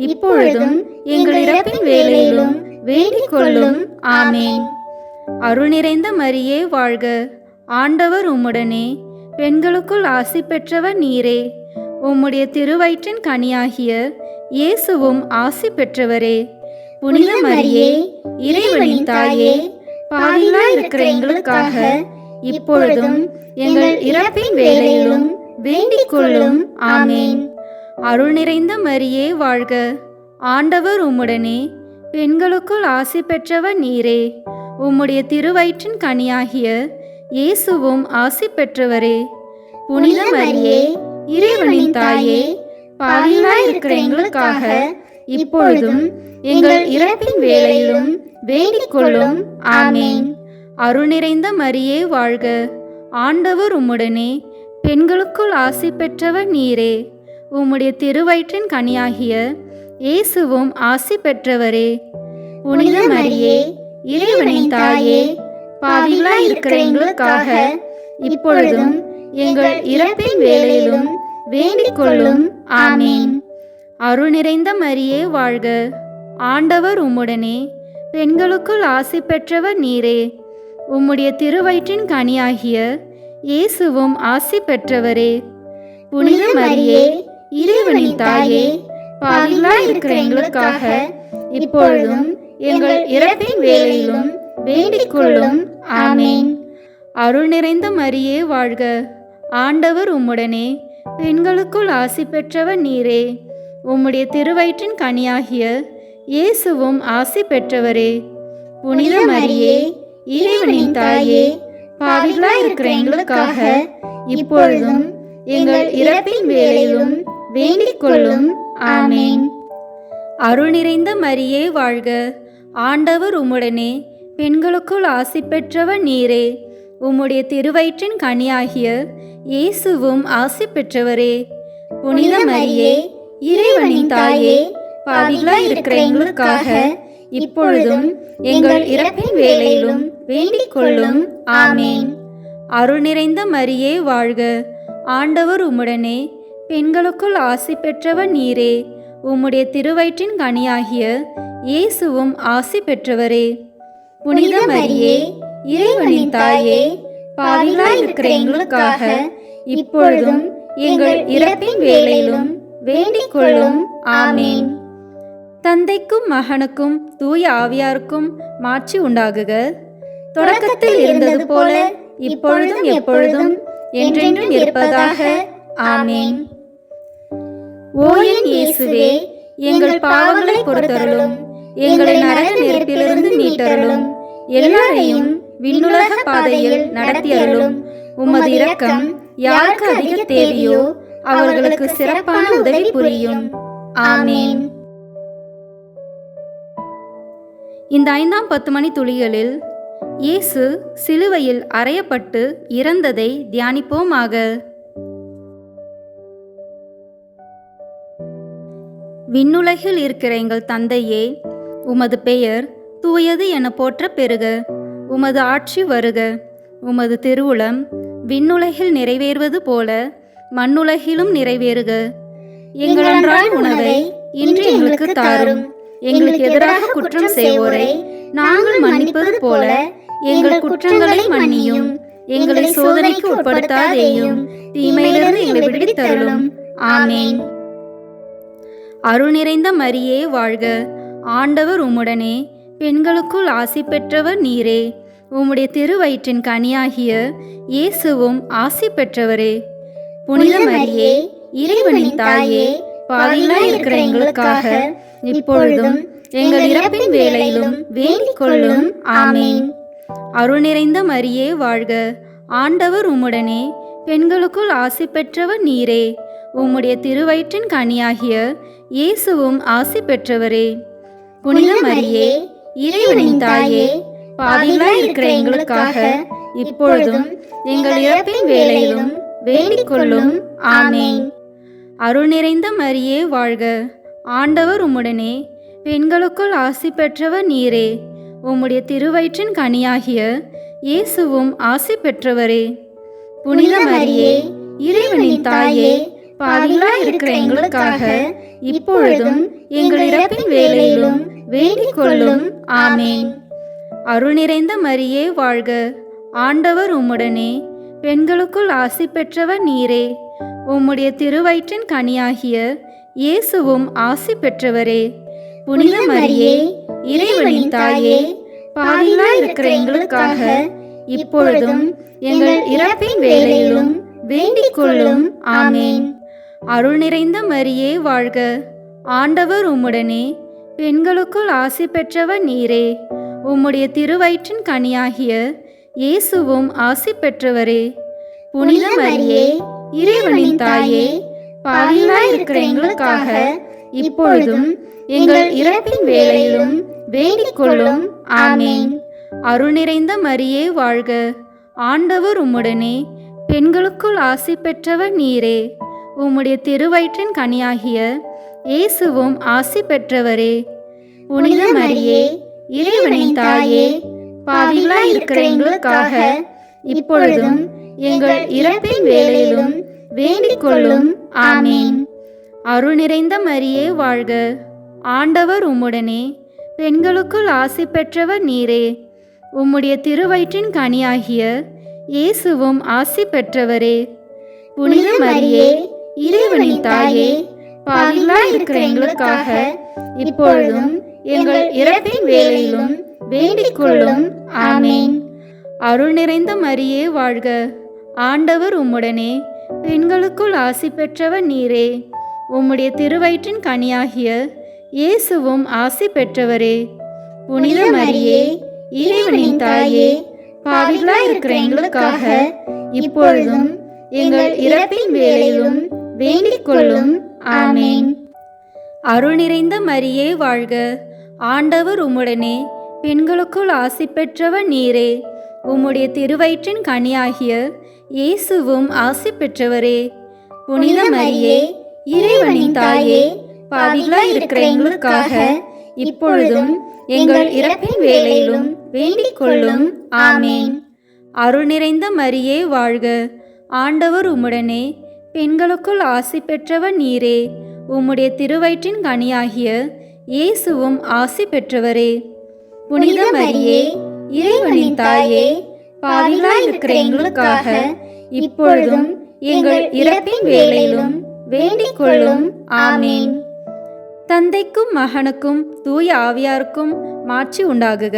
இப்பொழுதும் எங்கள் இறப்பின் வேளையிலும் வேண்டிக் கொள்ளும். ஆமேன். அருள் நிறைந்த மரியே வாழ்க, ஆண்டவர் உம்முடனே, பெண்களுக்குள் ஆசி பெற்றவர் நீரே. உம்முடைய திருவயிற்றின் கனியாகிய இயேசுவும் ஆசி பெற்றவரே. புனித மரியே, இறைவனின் தாயே, பாவிகளாய் இருக்கிற எங்களுக்காக இப்பொழுதும் எங்கள் இறப்பின் வேளையிலும் வேண்டிக் கொள்ளும். ஆமேன். அருள் நிறைந்த மரியே வாழ்க, ஆண்டவர் உம்முடனே, பெண்களுக்குள் ஆசி பெற்றவர் நீரே. உம்முடைய திருவயிற்றின் கனியாகிய இயேசுவும் ஆசி பெற்றவரே. புனித மரியே, இறைவனின் தாயே, பாவிகளாய் இருக்கிற எங்களுக்காக இப்பொழுதும் எங்கள் இறப்பின் வேளையிலும் வேண்டிக் கொள்ளும். ஆமேன். அருள் நிறைந்த மரியே வாழ்க, ஆண்டவர் உம்முடனே, பெண்களுக்குள் ஆசி பெற்றவர் நீரே. உம்முடைய திருவயிற்றின் கனியாகிய இயேசுவும் ஆசி பெற்றவரே. புனித மரியே, இறைவனின் தாயே, பாவிகளாய் இருக்கிற எங்களுக்காக இப்பொழுதும் எங்கள் இறப்பின் வேளையிலும் வேண்டிக் கொள்ளும். ஆமேன். அருள் நிறைந்த மரியே வாழ்க, ஆண்டவர் உம்முடனே, பெண்களுக்குள் ஆசி பெற்றவர் நீரே. உம்முடைய திருவயிற்றின் கனியாகிய இயேசுவும் ஆசி பெற்றவரே. புனித மரியே, இறைவனின் தாயே, பாவிகளாய் இருக்கிற எங்களுக்காக இப்பொழுதும் எங்கள் இறப்பின் வேளையிலும் வேண்டிக் கொள்ளும். ஆமேன். அருள் நிறைந்த மரியே வாழ்க, ஆண்டவர் உம்முடனே, பெண்களுக்குள் ஆசி பெற்றவர் நீரே. உம்முடைய திருவயிற்றின் கனியாகிய இயேசுவும் ஆசி பெற்றவரே. புனித மரியே, இறைவனின் தாயே, பாவிகளாய் இருக்கிற எங்களுக்காக இப்பொழுதும் எங்கள் இறப்பின் வேளையிலும் வேண்டிக் கொள்ளும். ஆமேன். அருள் நிறைந்த மரியே வாழ்க, ஆண்டவர் உம்முடனே, பெண்களுக்குள் ஆசி பெற்றவர் நீரே. உம்முடைய திருவயிற்றின் கனியாகிய இயேசுவும் ஆசி பெற்றவரே. புனித மரியே, இறைவனின் தாயே, பாவிகளாய் இருக்கிற எங்களுக்காக இப்பொழுதும் எங்கள் இறப்பின் வேளையிலும் வேண்டிக் கொள்ளும். ஆமேன். அருள் நிறைந்த மரியே வாழ்க, ஆண்டவர் உம்முடனே, பெண்களுக்குள் ஆசி பெற்றவர் நீரே. உம்முடைய திருவயிற்றின் கனியாகிய இயேசுவும் ஆசி பெற்றவரே. புனித மரியே, இறைவனின் தாயே, பாவிகளாய் இருக்கிற எங்களுக்காக இப்பொழுதும் எங்கள் இறப்பின் வேளையிலும் வேண்டிக் கொள்ளும். ஆமேன். தந்தைக்கும் மகனுக்கும் தூய ஆவியாருக்கும் மாட்சி உண்டாகுக. தொடக்கத்தில் இருந்தது போல இப்பொழுதும் எப்பொழுதும் என்றென்றும் இருப்பதாக. ஆமேன். ஓ என் இயேசுவே, எங்கள் பாவங்களை பொறுத்தருளும், எங்களை நரக நெருப்பிலிருந்து மீட்டருளும், எல்லாரையும் விண்ணுலக பாதையில் நடத்தியருளும். உமது இரக்கம் யாருக்கு அதிக தேவையோ அவர்களுக்கு சிறப்பான உதவி புரியும். ஆமேன். இந்த 5ஆம் 10 மணி துளிகளில் இயேசு சிலுவையில் அறையப்பட்டு இறந்ததை தியானிப்போமாக. விண்ணுலகில் இருக்கிற எங்கள் தந்தையே, உமது பெயர் தூயது என போற்ற பெறுக. உமது ஆட்சி வருக. உமது திருவுளம் விண்ணுலகில் நிறைவேறுவது போல மண்ணுலகிலும் நிறைவேறுக. எங்கள் அன்றாட உணவை இன்று எங்களுக்கு தாரும். எங்களுக்கு எதிராக குற்றம் செய்வோரை நாங்கள் மன்னிப்பது போல எங்கள் குற்றங்களை மன்னியும். எங்களை சோதனைக்கு உட்படுத்தாதேயும், தீமையிலிருந்து எங்களை விடுவித்தருளும். ஆமேன். அருள் நிறைந்த மரியே வாழ்க, ஆண்டவர் உம்முடனே, பெண்களுக்குள் ஆசி பெற்றவர் நீரே. உம்முடைய திருவயிற்றின் கனியாகிய இயேசுவும் ஆசி பெற்றவரே. புனித மரியே, இறைவனின் தாயே, பாவிகளாய் இருக்கிற எங்களுக்காக இப்பொழுதும் எங்கள் இறப்பின் வேளையிலும் வேண்டிக் கொள்ளும். ஆமேன். அருள் நிறைந்த மரியே வாழ்க, ஆண்டவர் உம்முடனே, பெண்களுக்குள் ஆசி பெற்றவர் நீரே. உம்முடைய திருவயிற்றின் கனியாகிய இயேசுவும் ஆசி பெற்றவரே. புனித மரியே, இறைவனின் தாயே, பாவிகளாய் இருக்கிற எங்களுக்காக இப்பொழுதும் எங்கள் இறப்பின் வேளையிலும் வேண்டிக் கொள்ளும். ஆமேன். அருள் நிறைந்த மரியே வாழ்க, ஆண்டவர் உம்முடனே, பெண்களுக்குள் ஆசி பெற்றவர் நீரே. உம்முடைய திருவயிற்றின் கனியாகிய இயேசுவும் ஆசி பெற்றவரே. புனித மரியே, இறைவனின் தாயே, பாவிகளாய் இருக்கிற எங்களுக்காக இப்பொழுதும் எங்கள் இறப்பின் வேளையிலும் வேண்டிக் கொள்ளும். ஆமேன். அருள் நிறைந்த மரியே வாழ்க, ஆண்டவர் உம்முடனே, பெண்களுக்குள் ஆசி பெற்றவர் நீரே. உம்முடைய திருவயிற்றின் கனியாகிய இயேசுவும் ஆசி பெற்றவரே. புனித மரியே, இறைவனின் தாயே, பாவிகளாய் இருக்கிற எங்களுக்காக இப்பொழுதும் எங்கள் இறப்பின் வேளையிலும் வேண்டிக் கொள்ளும். ஆமேன். அருள் நிறைந்த மரியே வாழ்க, ஆண்டவர் உம்முடனே, பெண்களுக்குள் ஆசி பெற்றவர் நீரே. உம்முடைய திருவயிற்றின் கனியாகிய இயேசுவும் ஆசி பெற்றவரே. புனித மரியே, இறைவனின் தாயே, பாவிகளாய் இருக்கிற எங்களுக்காக இப்பொழுதும் எங்கள் இறப்பின் வேளையிலும் வேண்டிக் கொள்ளும். ஆமேன். அருள் நிறைந்த மரியே வாழ்க, ஆண்டவர் உம்முடனே, பெண்களுக்குள் ஆசி பெற்றவர் நீரே. உம்முடைய திருவயிற்றின் கனியாகிய இயேசுவும் ஆசி பெற்றவரே. புனித மரியே, இறைவனின் தாயே, பாவிகளாய் இருக்கிற எங்களுக்காக இப்பொழுதும் எங்கள் இறப்பின் வேளையிலும் வேண்டிக் கொள்ளும். ஆமேன். அருள் நிறைந்த மரியே வாழ்க. ஆண்டவர் உம்முடனே, பெண்களுக்குள் ஆசி பெற்றவர் நீரே. உம்முடைய திருவயிற்றின் கனியாகிய இயேசுவும் ஆசி பெற்றவரே. புனித மரியே, இறைவனின் தாயே, பாவிகளாய் இருக்கிற எங்களுக்காக இப்பொழுதும் எங்கள் இறப்பின் வேளையிலும் வேண்டிக் கொள்ளும். ஆமேன். அருள் நிறைந்த மரியே வாழ்க. ஆண்டவர் உம்முடனே, பெண்களுக்குள் ஆசி பெற்றவர் நீரே. உம்முடைய திருவயிற்றின் கனியாகிய இயேசுவும் ஆசி பெற்றவரே. புனித மரியே, இறைவனின் தாயே, பாவிகளாய் இருக்கிற எங்களுக்காக இப்பொழுதும் எங்கள் இறப்பின் வேளையிலும் வேண்டிக் கொள்ளும். ஆமேன். அருள் நிறைந்த மரியே வாழ்க. ஆண்டவர் உம்முடனே, பெண்களுக்குள் ஆசி பெற்றவர் நீரே. உம்முடைய திருவயிற்றின் கனியாகிய இயேசுவும் ஆசி பெற்றவரே. புனித மரியே, இறைவனின் தாயே, பாவிகளாய் இருக்கிற எங்களுக்காக இப்பொழுதும் எங்கள் இறப்பின் வேளையிலும் வேண்டிக் கொள்ளும். ஆமேன். அருள் நிறைந்த மரியே வாழ்க. ஆண்டவர் உம்முடனே, பெண்களுக்குள் ஆசி பெற்றவர் நீரே. உம்முடைய திருவயிற்றின் கனியாகிய இயேசுவும் ஆசி பெற்றவரே. புனித மரியே, இறைவனின் தாயே, பாவிகளாய் இருக்கிற எங்களுக்காக இப்பொழுதும் எங்கள் இறப்பின் வேளையிலும் வேண்டிக் கொள்ளும். ஆமேன். தந்தைக்கும் மகனுக்கும் தூய ஆவியாருக்கும் மாட்சி உண்டாகுக.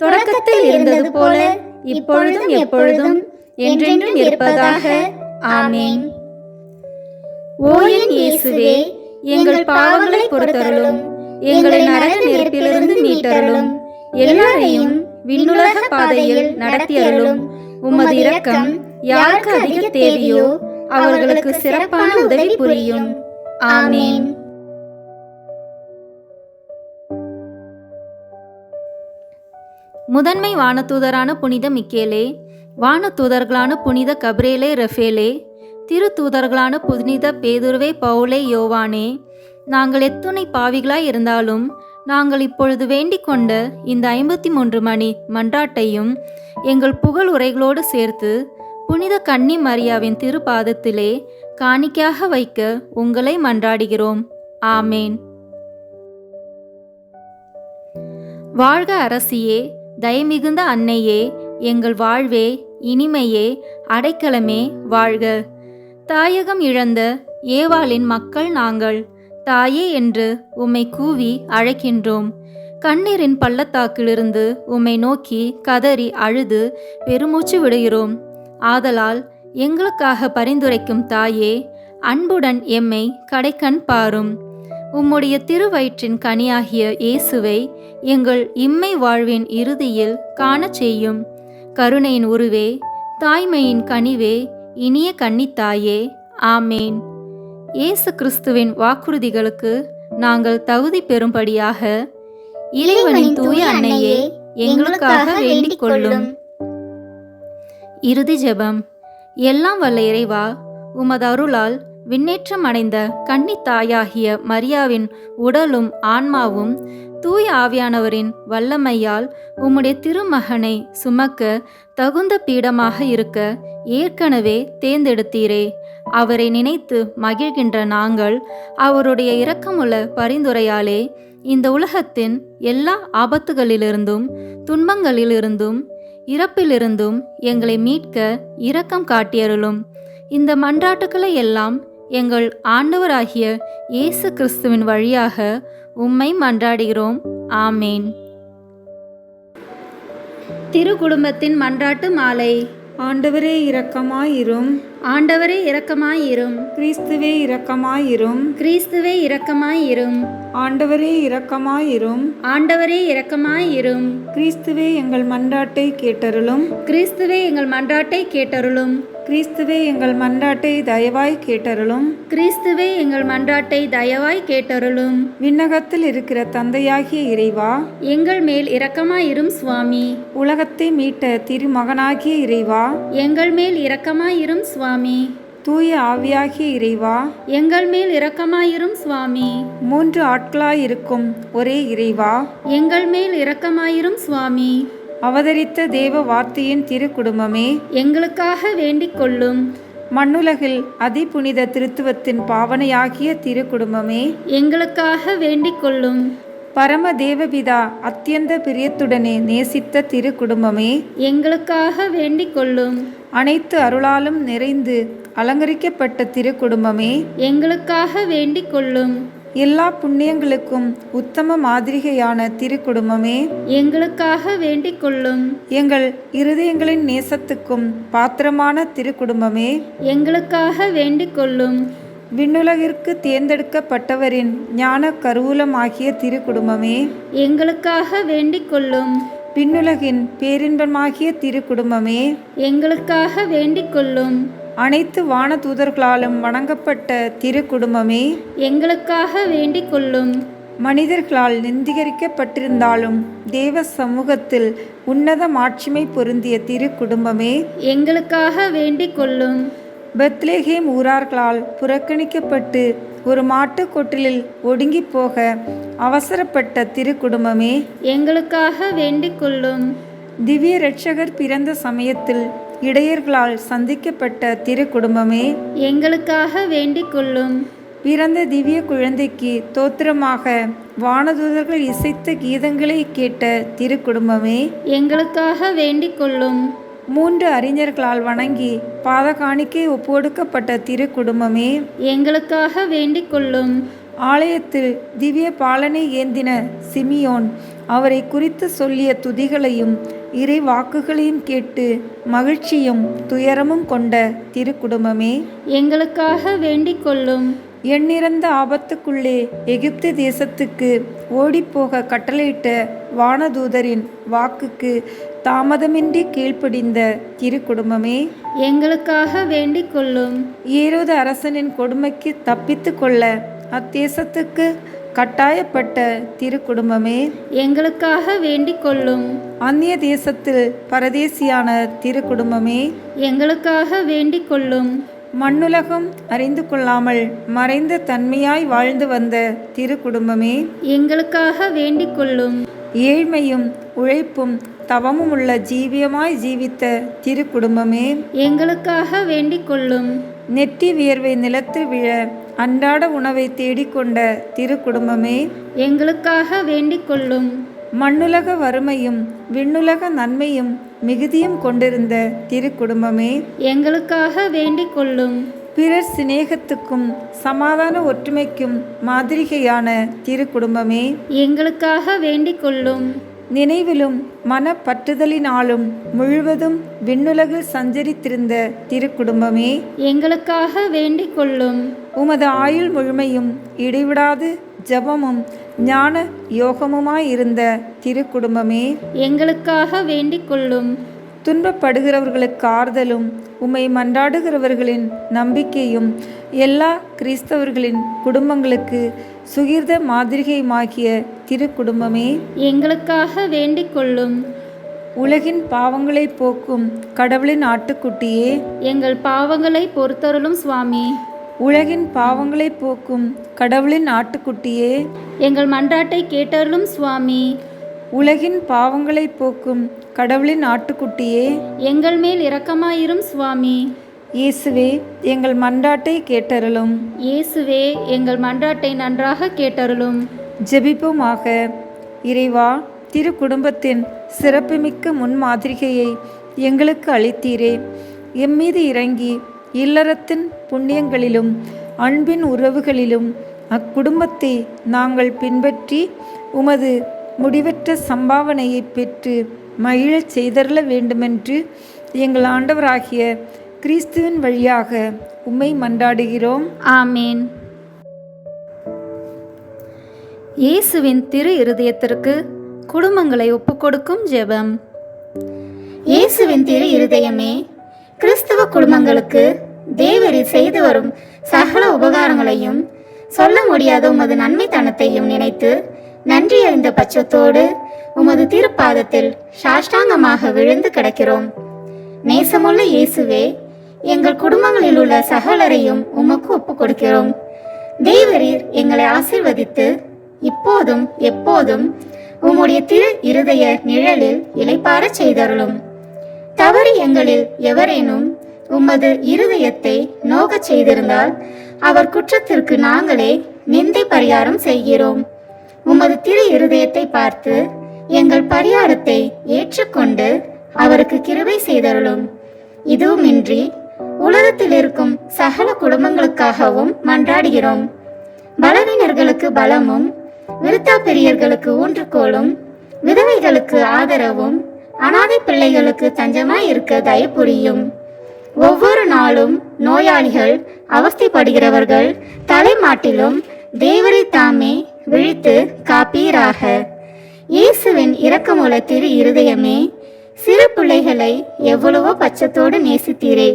தொடக்கத்தில் இருந்தது போல இப்பொழுதும் எப்பொழுதும் என்றென்றும் இருப்பதாக. ஆமேன். ஓ என் இயேசுவே, எங்கள் பாவங்களை பொறுத்தருளும், எங்களை நரக நெருப்பிலிருந்து மீட்டருளும், எல்லாரையும் விண்ணுலக பாதையில் நடத்தியருளும். உமது இரக்கம் யாருக்கு அதிக தேவையோ அவர்களுக்கு சிறப்பான உதவி புரியும். ஆமேன். முதன்மை வானதூதரான புனித மிக்கேலே, வானதூதர்களான புனித கபிரேலே ரஃபேலே, திருத்தூதர்களான புனித பேதுருவே பவுலே யோவானே, நாங்கள் எத்துணை பாவிகளாய் இருந்தாலும் நாங்கள் இப்பொழுது வேண்டிக் கொண்ட இந்த 53 மணி மன்றாட்டையும் எங்கள் புகழ் உரைகளோடு சேர்த்து புனித கன்னி மரியாவின் திருப்பாதத்திலே காணிக்கையாக வைக்க உங்களை மன்றாடுகிறோம். ஆமேன். வாழ்க அரசியே, தயமிகுந்த அன்னையே, எங்கள் வாழ்வே, இனிமையே, அடைக்கலமே வாழ்க. தாயகம் இழந்த ஏவாளின் மக்கள் நாங்கள். தாயே என்று உம்மை கூவி அழைக்கின்றோம். கண்ணீரின் பள்ளத்தாக்கிலிருந்து உம்மை நோக்கி கதறி அழுது பெருமூச்சு விடுகிறோம். ஆதலால் எங்களுக்காக பரிந்துரைக்கும் தாயே, அன்புடன் எம்மை கடைக்கண் பாரும். உம்முடைய திருவயிற்றின் கனியாகிய இயேசுவை எங்கள் இம்மை வாழ்வின் இறுதியில் காணச் செய்யும். கருணையின் உருவே, தாய்மையின் கனிவே, இனிய கன்னித்தாயே. ஆமேன். இயேசு கிறிஸ்துவின் வாக்குறுதிகளுக்கு நாங்கள் தகுதி பெறும்படியாக இறைவனின் தூய அன்னையே எங்களுக்காக வேண்டிக் கொள்ளும். இறுதி ஜெபம். எல்லாம் வல்ல இறைவா, உமது அருளால் விண்ணேற்றம் அடைந்த கன்னித்தாயாகிய மரியாவின் உடலும் ஆன்மாவும் தூய ஆவியானவரின் வல்லமையால் உம்முடைய திருமகனை சுமக்க தகுந்த பீடமாக இருக்க ஏற்கனவே தேர்ந்தெடுத்தீரே. அவரை நினைத்து மகிழ்கின்ற நாங்கள் அவருடைய இரக்கமுள்ள பரிந்துரையாலே இந்த உலகத்தின் எல்லா ஆபத்துகளிலிருந்தும் துன்பங்களிலிருந்தும் இறப்பிலிருந்தும் எங்களை மீட்க இரக்கம் காட்டியருளும். இந்த மன்றாட்டுக்களை எல்லாம் எங்கள் ஆண்டவராகிய இயேசு கிறிஸ்துவின் வழியாக உம்மை மன்றாடுகிறோம். ஆமேன். திருக்குடும்பத்தின் மன்றாட்டு மாலை. ஆண்டவரே இரக்கமாயிரும். ஆண்டவரே இரக்கமாயிரும். கிறிஸ்துவே இரக்கமாயிரும். கிறிஸ்துவே இரக்கமாயிரும். ஆண்டவரே இரக்கமாயிரும். ஆண்டவரே இரக்கமாயிரும். கிறிஸ்துவே எங்கள் மன்றாட்டை கேட்டருளும். கிறிஸ்துவே எங்கள் மன்றாட்டை கேட்டருளும். கிறிஸ்துவே எங்கள் மன்றாட்டை தயவாய் கேட்டருளும். கிறிஸ்துவே எங்கள் மன்றாட்டை தயவாய் கேட்டருளும். விண்ணகத்தில் இருக்கிற தந்தையாகிய இறைவா, எங்கள் மேல் இரக்கமாயிரும் சுவாமி. உலகத்தை மீட்ட திருமகனாகிய இறைவா, எங்கள் மேல் இரக்கமாயிரும் சுவாமி. தூய ஆவியாகிய இறைவா, எங்கள் மேல் இரக்கமாயிரும் சுவாமி. 3 ஆட்களாயிருக்கும் ஒரே இறைவா, எங்கள் மேல் இரக்கமாயிரும் சுவாமி. அவதரித்த தேவ வார்த்தையின் திருக்குடும்பமே, எங்களுக்காக வேண்டிக் கொள்ளும். மண்ணுலகில் அதிபுனித திருத்துவத்தின் பாவனையாகிய திரு குடும்பமே, எங்களுக்காக வேண்டிக் கொள்ளும். பரம தேவபிதா அத்தியந்த பிரியத்துடனே நேசித்த திரு குடும்பமே, எங்களுக்காக வேண்டிக் கொள்ளும். அனைத்து அருளாலும் நிறைந்து அலங்கரிக்கப்பட்ட திரு குடும்பமே, எங்களுக்காக வேண்டிக் கொள்ளும். எல்லா புண்ணியங்களுக்கும் உத்தம மாதிரிகையான திரு குடும்பமே, எங்களுக்காக வேண்டிக் கொள்ளும். எங்கள் இருதயங்களின் நேசத்துக்கும் பாத்திரமான திரு குடும்பமே, எங்களுக்காக வேண்டிக் கொள்ளும். விண்ணுலகிற்கு தேர்ந்தெடுக்கப்பட்டவரின் ஞான கருவூலமாகிய திரு குடும்பமே, எங்களுக்காக வேண்டிக் கொள்ளும். விண்ணுலகின் பேரின்பமாகிய திரு குடும்பமே, எங்களுக்காக வேண்டிக் கொள்ளும். அனைத்து வானதூதர்களாலும் வணங்கப்பட்ட திரு குடும்பமே, எங்களுக்காக வேண்டிக் கொள்ளும். மனிதர்களால் நிந்திகரிக்கப்பட்டிருந்தாலும் தேவ சமூகத்தில் உன்னத மாட்சிமை பொருந்திய திரு குடும்பமே, எங்களுக்காக வேண்டிக் கொள்ளும். பெத்லேஹேம் ஊரார்களால் புறக்கணிக்கப்பட்டு ஒரு மாட்டுக் கொட்டிலில் ஒடுங்கி போக அவசரப்பட்ட திரு குடும்பமே, எங்களுக்காக வேண்டிக் கொள்ளும். திவ்ய இரட்சகர் பிறந்த சமயத்தில் இடையர்களால் சந்திக்கப்பட்ட திரு குடும்பமே, எங்களுக்காக வேண்டிக் கொள்ளும். பிறந்த திவ்ய குழந்தைக்கு தோத்திரமாக வானதூதர்கள் இசைத்த கீதங்களை கேட்ட திரு குடும்பமே, எங்களுக்காக வேண்டிக் கொள்ளும். 3 அறிஞர்களால் வணங்கி பாதகாணிக்கை ஒப்புக்கொடுக்கப்பட்ட திரு குடும்பமே, எங்களுக்காக வேண்டிக் கொள்ளும். ஆலயத்தில் திவ்ய பாலனை ஏந்தின சிமியோன் அவரை குறித்து சொல்லிய துதிகளையும் இறை வாக்குகளையும் கேட்டு மகிழ்ச்சியும் துயரமும் கொண்ட திரு குடும்பமே, எங்களுக்காக வேண்டிக் கொள்ளும். எண்ணிறந்த ஆபத்துக்குள்ளே எகிப்து தேசத்துக்கு ஓடிப்போக கட்டளையிட்ட வானதூதரின் வாக்குக்கு தாமதமின்றி கீழ்ப்படிந்த திரு குடும்பமே, எங்களுக்காக வேண்டிக் கொள்ளும். ஏரோது அரசனின் கொடுமைக்கு தப்பித்து கொள்ள அத்தேசத்துக்கு கட்டாயப்பட்ட திரு குடும்பமே, எங்களுக்காக வேண்டிக் கொள்ளும். அந்நிய தேசத்தில் பரதேசியான திரு குடும்பமே, எங்களுக்காக வேண்டிக் கொள்ளும். மண்ணுலகம் அறிந்து கொள்ளாமல் மறைந்த தன்மையாய் வாழ்ந்து வந்த திரு குடும்பமே, எங்களுக்காக வேண்டிக் கொள்ளும். ஏழ்மையும் உழைப்பும் தவமும் உள்ள ஜீவியமாய் ஜீவித்த திரு குடும்பமே, எங்களுக்காக வேண்டிக் கொள்ளும். நெற்றி வியர்வை நிலத்தில் விழ அன்றாட உணவை தேடிக்கொண்ட திரு குடும்பமே, எங்களுக்காக வேண்டிக் கொள்ளும். மண்ணுலக வறுமையும் விண்ணுலக நன்மையும் மிகுதியும் கொண்டிருந்த திரு குடும்பமே, எங்களுக்காக வேண்டிக் கொள்ளும். பிறர் சிநேகத்துக்கும் சமாதான ஒற்றுமைக்கும் மாதிரிகையான திரு குடும்பமே, எங்களுக்காக வேண்டிக் கொள்ளும். நினைவிலும் மனப்பற்றுதலினாலும் முழுவதும் விண்ணுலகில் சஞ்சரித்திருந்த திரு குடும்பமே, எங்களுக்காக வேண்டிக் கொள்ளும். உமது ஆயுள் முழுமையும் இடைவிடாது ஜபமும் ஞான யோகமுமாயிருந்த திரு குடும்பமே, எங்களுக்காக வேண்டிக் கொள்ளும். துன்பப்படுகிறவர்களுக்கு ஆறுதலும் உம்மை மன்றாடுகிறவர்களின் நம்பிக்கையும் எல்லா கிறிஸ்தவர்களின் குடும்பங்களுக்கு சுகிர்த மாதிரிகையுமாகிய திரு குடும்பமே, எங்களுக்காக வேண்டிக் கொள்ளும். உலகின் பாவங்களை போக்கும் கடவுளின் ஆட்டுக்குட்டியே, எங்கள் பாவங்களை பொறுத்தருளும் சுவாமி. உலகின் பாவங்களை போக்கும் கடவுளின் ஆட்டுக்குட்டியே, எங்கள் மன்றாட்டை கேட்டருளும் சுவாமி. உலகின் பாவங்களை போக்கும் கடவுளின் ஆட்டுக்குட்டியே, எங்கள் மேல் இரக்கமாயிரும் சுவாமி. இயேசுவே எங்கள் மன்றாட்டை கேட்டருளும். இயேசுவே எங்கள் மன்றாட்டை நன்றாக கேட்டருளும். ஜெபிப்போமாக. இறைவா, திரு குடும்பத்தின் சிறப்புமிக்க முன்மாதிரிகையை எங்களுக்கு அளித்தீரே. எம்மீது இறங்கி இல்லறத்தின் புண்ணியங்களிலும் அன்பின் உறவுகளிலும் அக்குடும்பத்தை நாங்கள் பின்பற்றி உமது முடிவற்ற சம்பாவனையை பெற்று மகிழச் செய்தருள வேண்டுமென்று எங்கள் ஆண்டவராகிய கிறிஸ்துவின் வழியாக உம்மை மன்றாடுகிறோம். ஆமேன். இயேசுவின் திரு இருதயத்திற்கு குடும்பங்களை ஒப்புக்கொடுக்கும் ஜெபம். இயேசுவின் திரு இருதயமே, கிறிஸ்தவ குடும்பங்களுக்கு தேவரீர் செய்து வரும் சகல உபகாரங்களையும் சொல்ல முடியாத உமது நன்மைத்தனத்தையும் நினைத்து நன்றி அறிந்த பட்சத்தோடு உமது திருப்பாதத்தில் சாஷ்டாங்கமாக விழுந்து கிடக்கிறோம். நேசமுள்ள இயேசுவே, எங்கள் குடும்பங்களில் உள்ள சகலரையும் உமக்கு ஒப்புக் கொடுக்கிறோம். தேவரீர் எங்களை ஆசீர்வதித்து இப்போதும் எப்போதும் உம்முடைய திரு இருதய நிழலில் இளைப்பாறச் செய்தருளும். தவறு எங்களில் எவரேனும் உமது இருதயத்தை நோகச் செய்திருந்தால் அவர் குற்றத்திற்கு நாங்களே நிந்தை பரிகாரம் செய்கிறோம். உமது திரு இருதயத்தை பார்த்து எங்கள் பரிகாரத்தை ஏற்றுக்கொண்டு அவருக்கு கிருபை செய்தருளும். இதுவுமின்றி உலகத்தில் இருக்கும் சகல குடும்பங்களுக்காகவும் மன்றாடுகிறோம். பலவீனர்களுக்கு பலமும், விருத்தாப்பிரியர்களுக்கு ஊன்றுகோலும், விதவைகளுக்கு ஆதரவும், அனாதை பிள்ளைகளுக்கு தஞ்சமாய் இருக்க தயப்புரியும். ஒவ்வொரு நாளும் நோயாளிகள், அவஸ்தைப்படுகிறவர்கள் தலைமாட்டிலும் தேவரை தாமே விழித்து காப்பீராக. இயேசுவின் இரக்கமுள்ள திரு இருதயமே, சிறு பிள்ளைகளை எவ்வளவோ பட்சத்தோடு நேசித்தீரே.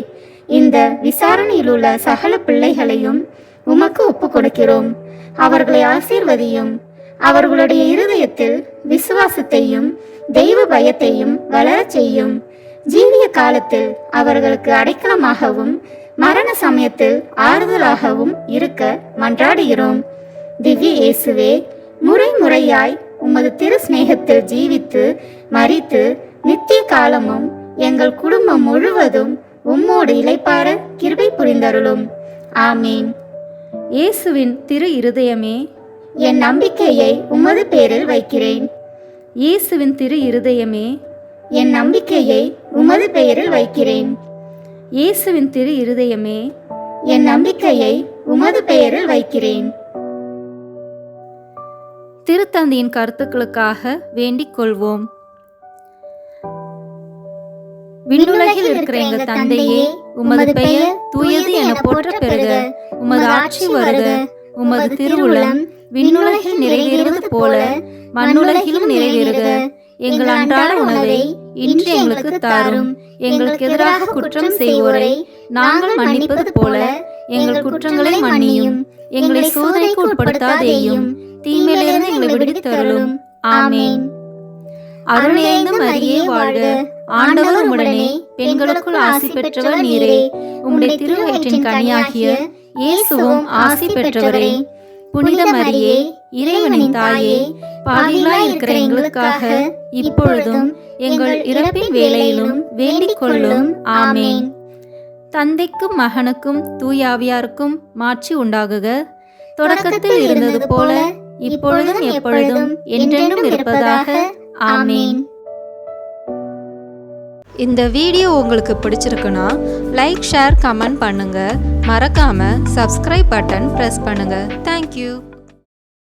இந்த விசாரணையில் உள்ள சகல பிள்ளைகளையும் உமக்கு ஒப்பு கொடுக்கிறோம். அவர்களை ஆசீர்வதியும். அவர்களுடைய இருதயத்தில் விசுவாசத்தையும் தெய்வ பயத்தையும் வளரச் செய்யும். ஜீவிய காலத்தில் அவர்களுக்கு அடைக்கலமாகவும் மரண சமயத்தில் ஆறுதலாகவும் இருக்க மன்றாடுகிறோம். திவ்ய இயேசுவே, முறை முறையாய் உமது திரு சிநேகத்தில் ஜீவித்து மரித்து நித்திய காலமும் எங்கள் குடும்பம் முழுவதும் உம்மோடு இளைப்பார கிருபை புரிந்தருளும். ஆமீன். இயேசுவின் திரு இருதயமே, என் நம்பிக்கையை உமது பேரில் வைக்கிறேன். இயேசுவின் திரு இருதயமே, என் நம்பிக்கையை உமது பெயரில் வைக்கிறேன். இயேசுவின் திரு இருதயமே, என் நம்பிக்கையை உமது பெயரில் வைக்கிறேன். திருத்தந்தையின் கருத்துக்களுக்காக வேண்டிக் கொள்வோம். விண்ணுலகில் இருக்கிற எங்கள் தந்தையே, உமது பெயர் தூயது என போற்ற பெறுக. உமது ஆட்சி வருக. உமது திருவுளம் விண்ணுலகில் நிறைவேறுவது போல மண்ணுலகிலும் நிறைவேறுக. எங்கள் அன்றாட உணவை இன்று எங்களுக்கு தாரும். எங்களுக்கு எதிராக குற்றம் செய்வோரை நாங்கள் மன்னிப்பது போல எங்கள் குற்றங்களை மன்னியும். எங்களை சோதனைக்கு உட்படுத்தாதேயும், தீமையிலிருந்து எங்களை விடுவித்தருளும். ஆமேன். அருள் நிறைந்த மரியே வாழ்க. ஆண்டவர் உம்முடனே, பெண்களுக்குள் ஆசி பெற்றவர் நீரே. உம்முடைய திருவயிற்றின் கனியாகிய இயேசுவும் ஆசி பெற்றவரே. புனித மரியே, இறைவனின் தாயே, பாவிகளாய் இருக்கிற எங்களுக்காக இப்பொழுதும் எங்கள் இறப்பின் வேளையிலும் வேண்டிக் கொள்ளும். ஆமேன். தந்தைக்கும் மகனுக்கும் தூயாவியாருக்கும் மாட்சி உண்டாகுக. தொடக்கத்தில் இருந்தது போல இப்பொழுதும் எப்பொழுதும் என்றென்றும் இருப்பதாக. ஆமேன். இந்த வீடியோ உங்களுக்கு பிடிச்சிருக்குன்னா லைக், ஷேர், கமெண்ட் பண்ணுங்க. மறக்காம சப்ஸ்கிரைப் பட்டன் பிரஸ் பண்ணுங்க. தேங்க்யூ.